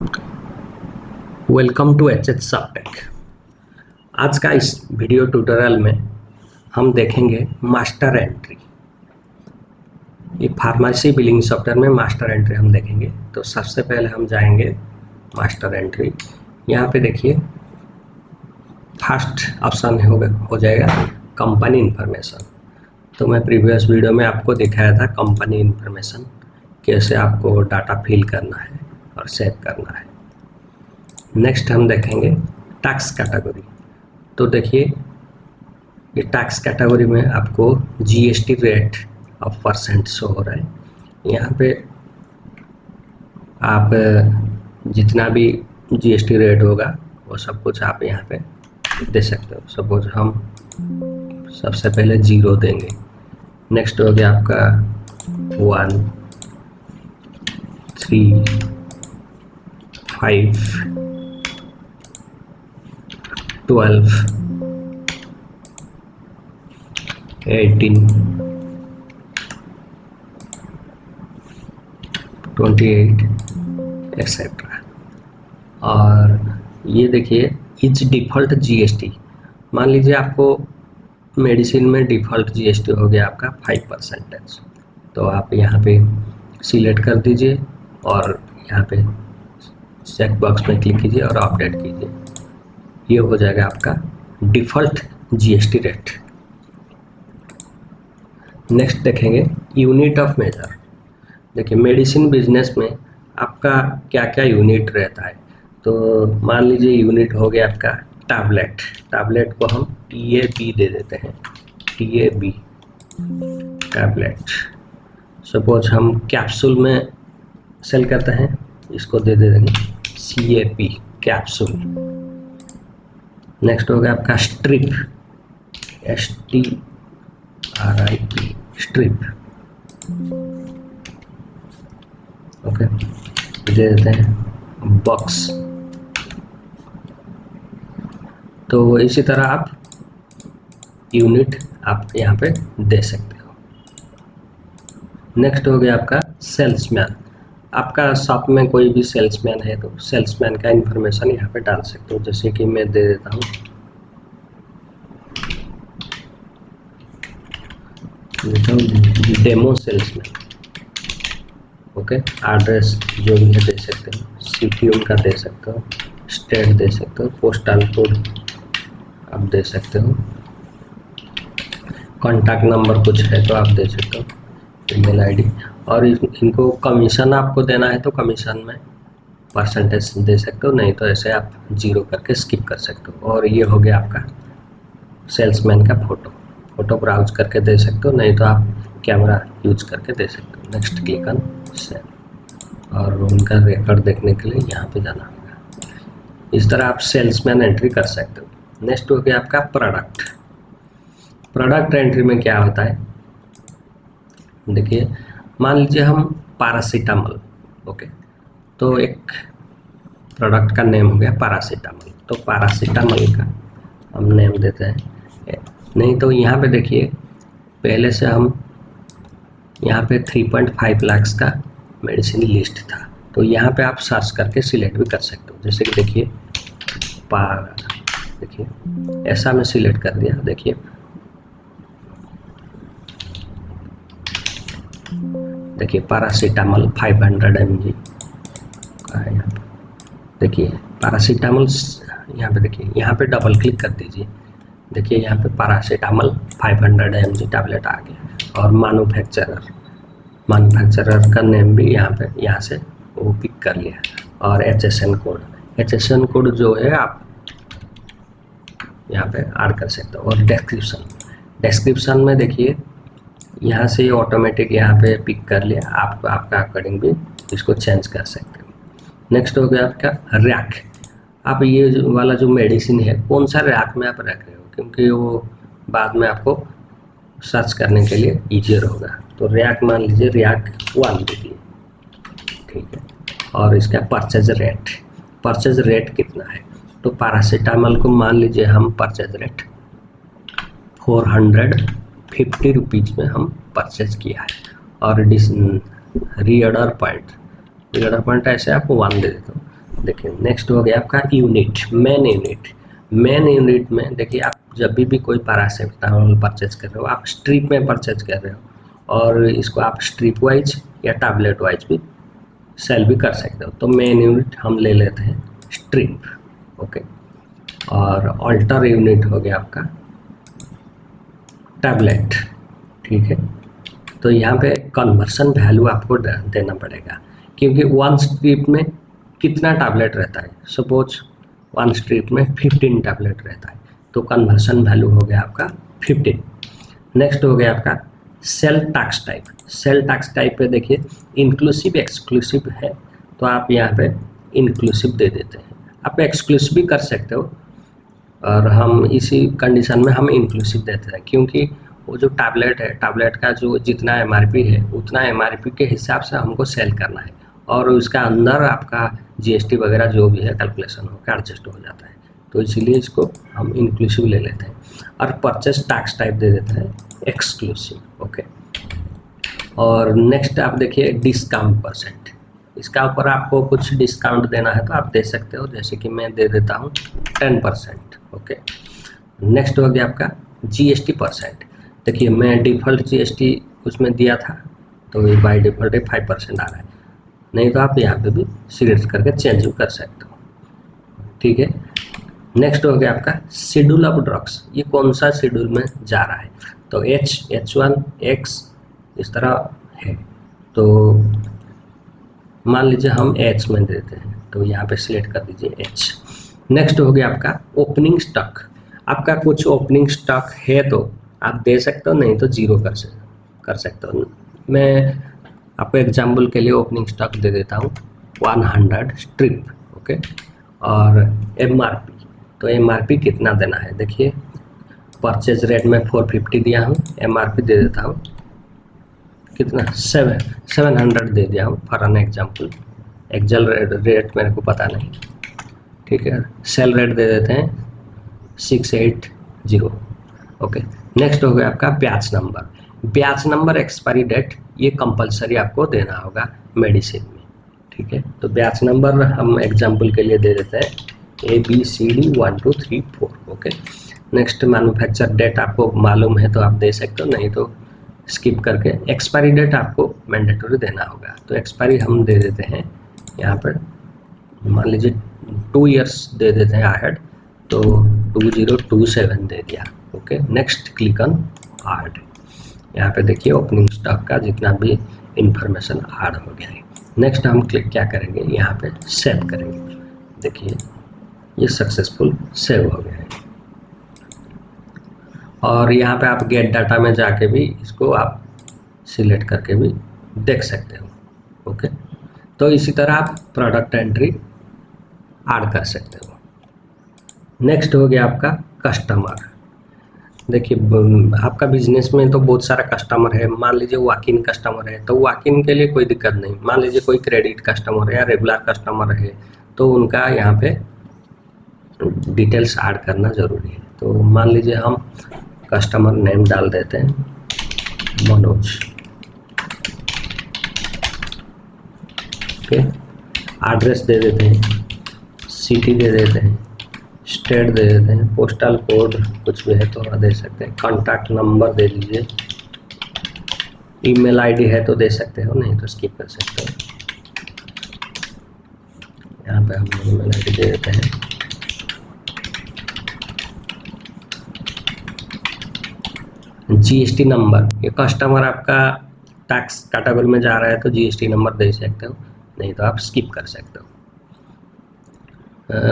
Welcome to H Softtech. आज का इस वीडियो ट्यूटोरियल में हम देखेंगे मास्टर एंट्री। ये फार्मेसी बिलिंग सॉफ्टवेयर में मास्टर एंट्री हम देखेंगे। तो सबसे पहले हम जाएंगे मास्टर एंट्री। यहाँ पे देखिए फर्स्ट ऑप्शन हो जाएगा कंपनी इन्फॉर्मेशन। तो मैं प्रीवियस वीडियो में आपको दिखाया था कंपनी इन्फॉर्मेशन कैसे आपको डाटा फिल करना है और सेव करना है। नेक्स्ट हम देखेंगे टैक्स कैटेगरी। तो देखिए ये टैक्स कैटेगरी में आपको GST rate of percent show हो रहा है। यहाँ पे आप जितना भी जीएसटी रेट होगा वो सब कुछ आप यहाँ पे दे सकते हो। सपोज हम सबसे पहले 0 देंगे। नेक्स्ट हो गया आपका 1, 3, 5, 12, 18, 28 एक्सेट्रा। और ये देखिए इच डिफ़ॉल्ट जीएसटी। मान लीजिए आपको मेडिसिन में डिफ़ॉल्ट जीएसटी हो गया आपका 5%। तो आप यहाँ पे सिलेक्ट कर दीजिए और यहाँ पे चेक बॉक्स में क्लिक कीजिए और अपडेट कीजिए। ये हो जाएगा आपका डिफ़ॉल्ट जीएसटी रेट। नेक्स्ट देखेंगे यूनिट ऑफ मेजर। देखिए मेडिसिन बिजनेस में आपका क्या क्या यूनिट रहता है। तो मान लीजिए यूनिट हो गया आपका टैबलेट। टैबलेट को हम TAB दे देते हैं, TAB टैबलेट। सपोज हम कैप्सूल में सेल करते हैं, इसको दे देंगे CAP कैप्सूल। नेक्स्ट हो गया आपका स्ट्रिप, STRIP स्ट्रिप। ओके, दे देते हैं बॉक्स। तो इसी तरह आप यूनिट आप यहाँ पे दे सकते हो। नेक्स्ट हो गया आपका सेल्समैन। आपका शॉप में कोई भी सेल्समैन है तो सेल्समैन का इंफॉर्मेशन यहाँ पे डाल सकते हो। जैसे कि मैं दे देता हूँ डेमो सेल्समैन। ओके, एड्रेस जो भी है दे सकते हो, सिटी उनका दे सकते हो, स्टेट दे सकते हो, पोस्टल कोड आप दे सकते हो, कॉन्टैक्ट नंबर कुछ है तो आप दे सकते हो, ईमेल आईडी। और इनको कमीशन आपको देना है तो कमीशन में परसेंटेज दे सकते हो, नहीं तो ऐसे आप 0 करके स्किप कर सकते हो। और ये हो गया आपका सेल्समैन का फ़ोटो ब्राउज करके दे सकते हो, नहीं तो आप कैमरा यूज करके दे सकते हो। Next click on save. और उनका रिकॉर्ड देखने के लिए यहाँ पे जाना होगा। इस तरह आप सेल्समैन एंट्री कर सकते हो। नेक्स्ट हो गया आपका प्रोडक्ट। प्रोडक्ट एंट्री में क्या होता है, देखिए मान लीजिए हम पैरासीटामोल। ओके, तो एक प्रोडक्ट का नेम हो गया पैरासीटामोल। तो पैरासीटामोल का हम नेम देते हैं। नहीं तो यहाँ पे देखिए पहले से हम यहाँ पे 3.5 लाख का मेडिसिन लिस्ट था, तो यहाँ पे आप सर्च करके सिलेक्ट भी कर सकते हो। जैसे कि देखिए देखिए ऐसा मैं सिलेक्ट कर दिया। देखिए पैरासीटामोल 500 mg का है यहाँ पे। देखिए पैरासीटामोल यहाँ पे, देखिए यहाँ पे डबल क्लिक कर दीजिए। देखिए यहाँ पे पैरासीटामोल 500 mg टैबलेट आ गया। और मैन्युफैक्चरर का नेम भी यहाँ से वो पिक कर लिया। और HSN कोड जो है आप यहाँ पे ऐड कर सकते हो। और डिस्क्रिप्शन में देखिए यहाँ से ऑटोमेटिक यहाँ पे पिक कर लिया। आपका अकॉर्डिंग भी इसको चेंज कर सकते हो। नेक्स्ट हो गया आपका रैक। आप ये वाला जो मेडिसिन है कौन सा रैक में आप रख रहे हो, क्योंकि वो बाद में आपको सर्च करने के लिए ईजियर होगा। तो रैक मान लीजिए रैक 1 दीजिए, ठीक है। और इसका परचेज रेट कितना है, तो पैरासीटामोल को मान लीजिए हम परचेज रेट 450 रुपीज़ में हम परचेज किया है। और रीऑर्डर पॉइंट ऐसे आपको 1 दे देता हूँ। देखिए नेक्स्ट हो गया आपका unit, main unit. Main unit में देखिए आप जब भी कोई पैरासिटामोल परचेज कर रहे हो, आप स्ट्रिप में परचेज कर रहे हो और इसको आप स्ट्रिप वाइज या टैबलेट वाइज भी सेल भी कर सकते हो। तो मेन यूनिट हम ले लेते हैं स्ट्रिप, ओके। और ऑल्टर यूनिट हो गया आपका टैबलेट, ठीक है। तो यहाँ पे कन्वर्सन वैल्यू आपको देना पड़ेगा, क्योंकि वन स्ट्रिप में कितना टैबलेट रहता है। सपोज वन स्ट्रिप में 15 टैबलेट रहता है, तो कन्वर्सन वैल्यू हो गया आपका 15। नेक्स्ट हो गया आपका sale tax type. Sale tax type पे देखिए इंक्लूसिव एक्सक्लूसिव है, तो आप यहाँ पे इंक्लूसिव दे देते हैं। आप एक्सक्लूसिव भी कर सकते हो, और हम इसी कंडीशन में हम इंक्लूसिव देते हैं, क्योंकि वो जो टैबलेट है, टैबलेट का जो जितना एमआरपी है उतना एमआरपी के हिसाब से हमको सेल करना है, और उसका अंदर आपका जीएसटी वगैरह जो भी है कैलकुलेशन होकर एडजस्ट हो जाता है। तो इसीलिए इसको हम इंक्लूसिव ले लेते हैं, और परचेस टैक्स टाइप दे देते हैं एक्सक्लूसिव, ओके। और नेक्स्ट आप देखिए डिस्काउंट परसेंट। इसका ऊपर आपको कुछ डिस्काउंट देना है तो आप दे सकते हो, जैसे कि मैं दे देता हूँ 10%, ओके। नेक्स्ट हो गया आपका जीएसटी परसेंट। देखिए मैं डिफ़ॉल्ट जीएसटी उसमें दिया था, तो ये बाय डिफ़ॉल्ट 5% आ रहा है, नहीं तो आप यहाँ पे भी सिलेक्ट करके चेंज भी कर सकते हो, ठीक है। नेक्स्ट हो गया आपका शेड्यूल ऑफ ड्रग्स। ये कौन सा शेड्यूल में जा रहा है, तो H1 X इस तरह है। तो मान लीजिए हम H में देते हैं, तो यहाँ पे सिलेक्ट कर दीजिए H। नेक्स्ट हो गया आपका ओपनिंग स्टॉक। आपका कुछ ओपनिंग स्टॉक है तो आप दे सकते हो, नहीं तो जीरो कर सकते हो। मैं आपको एग्जाम्पल के लिए ओपनिंग स्टॉक दे देता हूँ 100 स्ट्रिप, ओके। और एमआरपी, तो एमआरपी कितना देना है, देखिए परचेज रेट में 450 दिया हूँ, एमआरपी दे देता हूँ कितना 700 दे दिया हूँ for an example. Actual rate मेरे को पता नहीं, ठीक है। सेल रेट दे देते हैं 680, ओके। नेक्स्ट हो गया आपका ब्याज नंबर। ब्याज नंबर एक्सपायरी डेट ये कंपलसरी आपको देना होगा मेडिसिन में, ठीक है। तो ब्याज नंबर हम एग्जाम्पल के लिए दे देते हैं ABCD 1 2 3 4, okay. Next manufacture date आपको मालूम है तो आप दे सकते हो, नहीं तो स्किप करके एक्सपायरी डेट आपको मैंडेटरी देना होगा। तो एक्सपायरी हम दे देते हैं यहाँ पर, मान लीजिए 2 इयर्स दे देते हैं अहेड, तो 2027 दे दिया, okay. Next click on add. यहाँ पे देखिए ओपनिंग स्टॉक का जितना भी इंफॉर्मेशन ऐड हो गया है। नेक्स्ट हम क्लिक क्या करेंगे, यहाँ पे सेव करेंगे। देखिए ये सक्सेसफुल सेव हो गया है, और यहाँ पे आप गेट डाटा में जाके भी इसको आप सिलेक्ट करके भी देख सकते हो, ओके। तो इसी तरह आप प्रोडक्ट एंट्री ऐड कर सकते हो। नेक्स्ट हो गया आपका कस्टमर। देखिए आपका बिजनेस में तो बहुत सारा कस्टमर है, मान लीजिए वॉक इन कस्टमर है, तो वॉक इन के लिए कोई दिक्कत नहीं। मान लीजिए कोई क्रेडिट कस्टमर है या रेगुलर कस्टमर है, तो उनका यहाँ पे डिटेल्स ऐड करना ज़रूरी है। तो मान लीजिए हम कस्टमर नेम डाल देते हैं मनोज, ओके। एड्रेस दे देते हैं, सिटी दे देते हैं, स्टेट दे देते हैं, पोस्टल कोड कुछ भी है तो दे सकते हैं, कॉन्टैक्ट नंबर दे दीजिए, ईमेल आईडी है तो दे सकते हो, नहीं तो स्किप कर सकते हो। यहाँ पे हम ईमेल आईडी दे देते हैं। जीएसटी नंबर, ये कस्टमर आपका टैक्स कैटेगरी में जा रहा है तो जीएसटी नंबर दे सकते हो, नहीं तो आप स्किप कर सकते हो।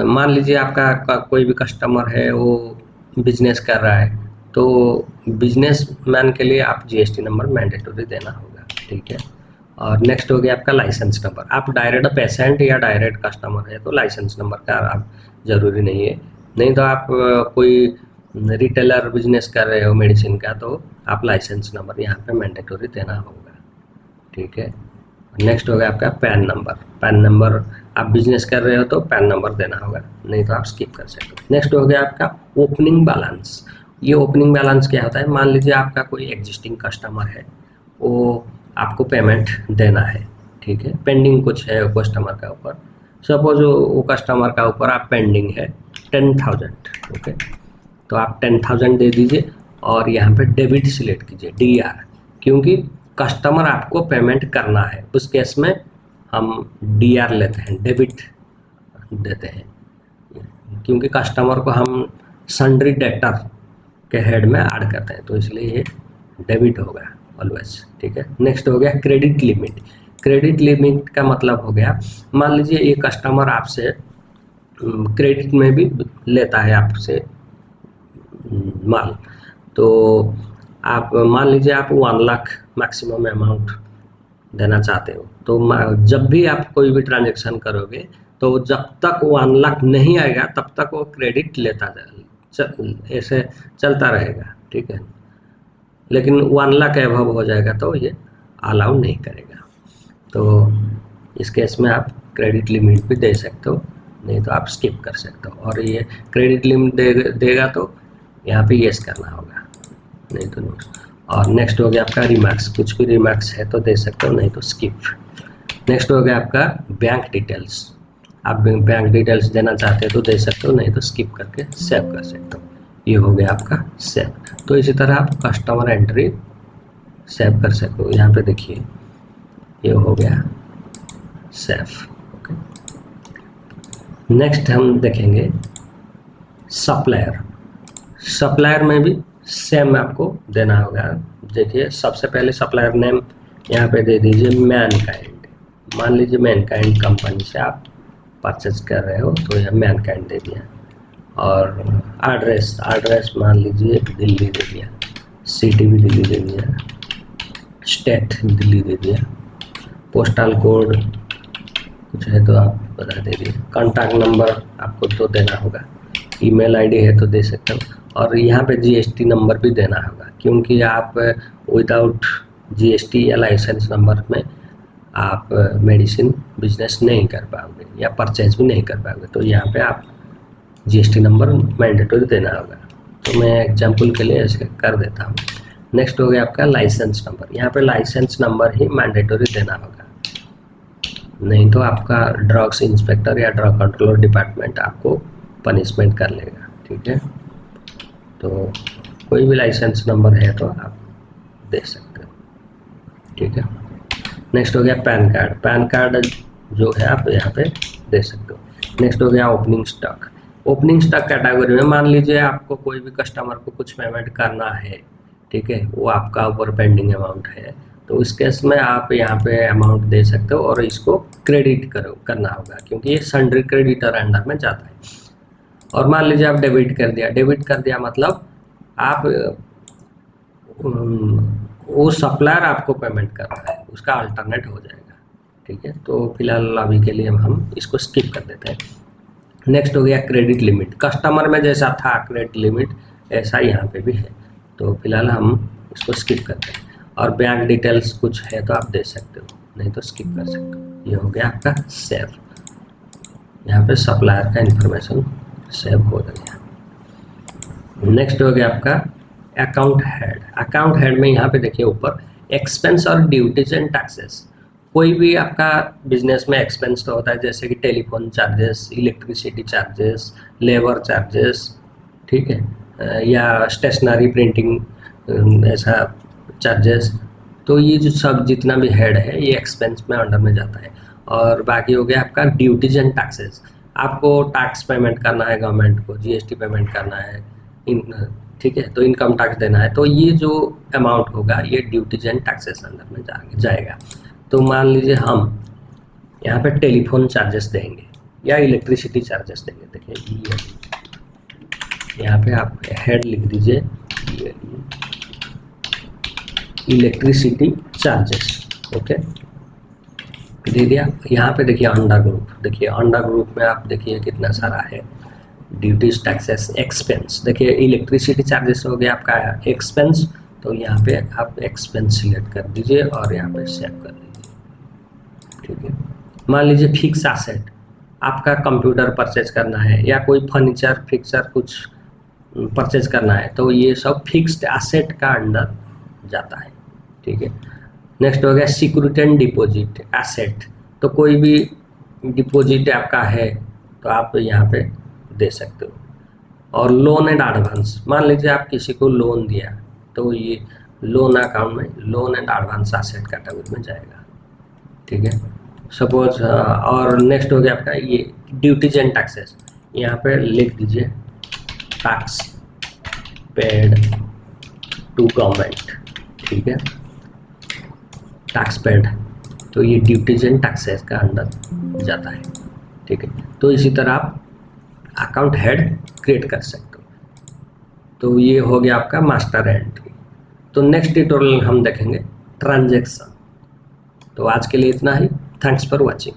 मान लीजिए आपका कोई भी कस्टमर है वो बिजनेस कर रहा है, तो बिजनेसमैन के लिए आप जीएसटी नंबर मैंडेटरी देना होगा, ठीक है। और नेक्स्ट हो गया आपका लाइसेंस नंबर। आप डायरेक्ट पेशेंट या डायरेक्ट कस्टमर है तो लाइसेंस नंबर का आप ज़रूरी नहीं है, नहीं तो आप कोई रिटेलर बिजनेस कर रहे हो मेडिसिन का, तो आप लाइसेंस नंबर यहाँ पे मैंडेटरी देना होगा, ठीक है। नेक्स्ट हो गया आपका पैन नंबर। पैन नंबर आप बिजनेस कर रहे हो तो पैन नंबर देना होगा, नहीं तो आप स्किप कर सकते हो। नेक्स्ट हो गया आपका ओपनिंग बैलेंस। ये ओपनिंग बैलेंस क्या होता है, मान लीजिए आपका कोई एग्जिस्टिंग कस्टमर है, वो आपको पेमेंट देना है, ठीक है, पेंडिंग कुछ है कस्टमर का ऊपर, सपोज वो कस्टमर का ऊपर आप पेंडिंग है 10,000, ओके, तो आप 10,000 दे दीजिए और यहाँ पे डेबिट सिलेक्ट कीजिए DR, क्योंकि कस्टमर आपको पेमेंट करना है, उस केस में हम DR लेते हैं, डेबिट देते हैं, क्योंकि कस्टमर को हम सन्ड्री डेटर के हेड में ऐड करते हैं, तो इसलिए ये डेबिट होगा ऑलवेज, ठीक है। नेक्स्ट हो गया क्रेडिट लिमिट। क्रेडिट लिमिट का मतलब हो गया, मान लीजिए ये कस्टमर आपसे क्रेडिट में भी लेता है आपसे माल, तो आप मान लीजिए आप 1 लाख मैक्सिमम अमाउंट देना चाहते हो, तो जब भी आप कोई भी ट्रांजेक्शन करोगे तो जब तक 1 लाख नहीं आएगा तब तक वो क्रेडिट लेता जाएगा, ऐसे चलता रहेगा, ठीक है। लेकिन 1 लाख एबव हो जाएगा तो ये अलाउ नहीं करेगा, तो इस केस में आप क्रेडिट लिमिट भी दे सकते हो, नहीं तो आप स्किप कर सकते हो। और ये क्रेडिट लिमिट देगा तो यहाँ पे यस करना होगा, नहीं तो नो। और नेक्स्ट हो गया आपका रिमार्क्स, कुछ भी रिमार्क्स है तो दे सकते हो, नहीं तो स्किप। नेक्स्ट हो गया आपका बैंक डिटेल्स, आप बैंक डिटेल्स देना चाहते हो तो दे सकते हो, नहीं तो स्किप करके सेव कर सकते हो। ये हो गया आपका सेव। तो इसी तरह आप कस्टमर एंट्री सेव कर सकते हो। यहाँ पे देखिए ये हो गया सेव, ओके। नेक्स्ट हम देखेंगे सप्लायर। सप्लायर में भी सेम आपको देना होगा। देखिए सबसे पहले सप्लायर नेम यहाँ पे दे दीजिए मैनकाइंड। मान लीजिए मैनकाइंड कंपनी से आप परचेज कर रहे हो तो यह मैनकाइंड दे दिया, और एड्रेस मान लीजिए दिल्ली दे दिया, सिटी भी दिल्ली दे दिया, स्टेट दिल्ली दे दिया, पोस्टल कोड कुछ है तो आप बता दीजिए, कॉन्टैक्ट नंबर आपको तो देना होगा, ईमेल आईडी है तो दे सकते हो, और यहाँ पे GST नंबर भी देना होगा, क्योंकि आप विदाउट GST या लाइसेंस नंबर में आप मेडिसिन बिजनेस नहीं कर पाओगे या परचेज भी नहीं कर पाओगे, तो यहाँ पे आप GST नंबर मैंडेटरी देना होगा। तो मैं एग्जांपल के लिए ऐसे कर देता हूँ। नेक्स्ट हो गया आपका लाइसेंस नंबर। यहाँ पे लाइसेंस नंबर ही मैंडेटरी देना होगा, नहीं तो आपका ड्रग्स इंस्पेक्टर या ड्रग कंट्रोलर डिपार्टमेंट आपको पनिशमेंट कर लेगा, ठीक है। तो कोई भी लाइसेंस नंबर है तो आप दे सकते हो, ठीक है। नेक्स्ट हो गया पैन कार्ड। पैन कार्ड जो है आप यहाँ पे दे सकते हो। नेक्स्ट हो गया opening stock. Opening stock category में मान लीजिए आपको कोई भी कस्टमर को कुछ पेमेंट करना है, ठीक है, वो आपका ऊपर पेंडिंग अमाउंट है, तो इस केस में आप यहाँ पे अमाउंट दे सकते हो और इसको क्रेडिट करना होगा, क्योंकि ये सन्ड्री क्रेडिटर अंडर में जाता है। और मान लीजिए आप डेबिट कर दिया मतलब आप वो सप्लायर आपको पेमेंट कर रहा है, उसका अल्टरनेट हो जाएगा, ठीक है। तो फिलहाल अभी के लिए हम इसको स्किप कर देते हैं। नेक्स्ट हो गया क्रेडिट लिमिट। कस्टमर में जैसा था क्रेडिट लिमिट ऐसा यहाँ पे भी है, तो फिलहाल हम इसको स्किप करते हैं। और बैंक डिटेल्स कुछ है तो आप दे सकते हो, नहीं तो स्किप कर सकते हो। ये हो गया आपका सेव। यहाँ पे सप्लायर का इंफॉर्मेशन सेव हो गया। नेक्स्ट हो गया आपका अकाउंट हेड। अकाउंट हेड में यहाँ पे देखिए ऊपर एक्सपेंस और ड्यूटीज एंड टैक्सेस। कोई भी आपका बिजनेस में एक्सपेंस तो होता है, जैसे कि telephone charges, electricity charges, labour charges, ठीक है, या स्टेशनरी प्रिंटिंग ऐसा चार्जेस। तो ये जो सब जितना भी हेड है ये एक्सपेंस में अंडर में जाता है। और बाकी हो गया आपका ड्यूटीज एंड टैक्सेस। आपको टैक्स पेमेंट करना है गवर्नमेंट को, GST पेमेंट करना है, ठीक है, तो इनकम टैक्स देना है, तो ये जो अमाउंट होगा ये ड्यूटीज एंड टैक्सेस अंदर में जाएगा। तो मान लीजिए हम यहाँ पे टेलीफोन चार्जेस देंगे या इलेक्ट्रिसिटी चार्जेस देंगे। देखिए यहाँ पे आप हेड लिख दीजिए इलेक्ट्रिसिटी चार्जेस, ओके, दे दिया। यहाँ पे देखिए अंडर ग्रुप, देखिए अंडर ग्रुप में आप देखिए कितना सारा है, ड्यूटीज, टैक्सेस, एक्सपेंस। देखिए इलेक्ट्रिसिटी चार्जेस हो गया आपका एक्सपेंस, तो यहाँ पे आप एक्सपेंस सिलेक्ट कर दीजिए और यहाँ पे सेव कर दीजिए, ठीक है। मान लीजिए फिक्स एसेट, आपका कंप्यूटर परचेज करना है या कोई फर्नीचर फिक्सर कुछ परचेज करना है, तो ये सब फिक्स्ड एसेट का अंडर जाता है, ठीक है। नेक्स्ट हो गया सिक्योरिटी एंड डिपॉजिट एसेट। तो कोई भी डिपॉजिट आपका है तो आप यहाँ पे दे सकते हो। और लोन एंड एडवांस, मान लीजिए आप किसी को लोन दिया तो ये लोन अकाउंट में loan and advance asset category में जाएगा, ठीक है। सपोज और नेक्स्ट हो गया आपका ये ड्यूटीज एंड टैक्सेस, यहाँ पे लिख दीजिए टैक्स पेड टू गवर्नमेंट, ठीक है, टैक्स पेड, तो ये ड्यूटीज एंड टैक्सेस का अंदर जाता है, ठीक है। तो इसी तरह आप अकाउंट हेड क्रिएट कर सकते हो। तो ये हो गया आपका मास्टर एंट्री। तो नेक्स्ट ट्यूटोरियल हम देखेंगे ट्रांजैक्शन। तो आज के लिए इतना ही। Thanks for watching.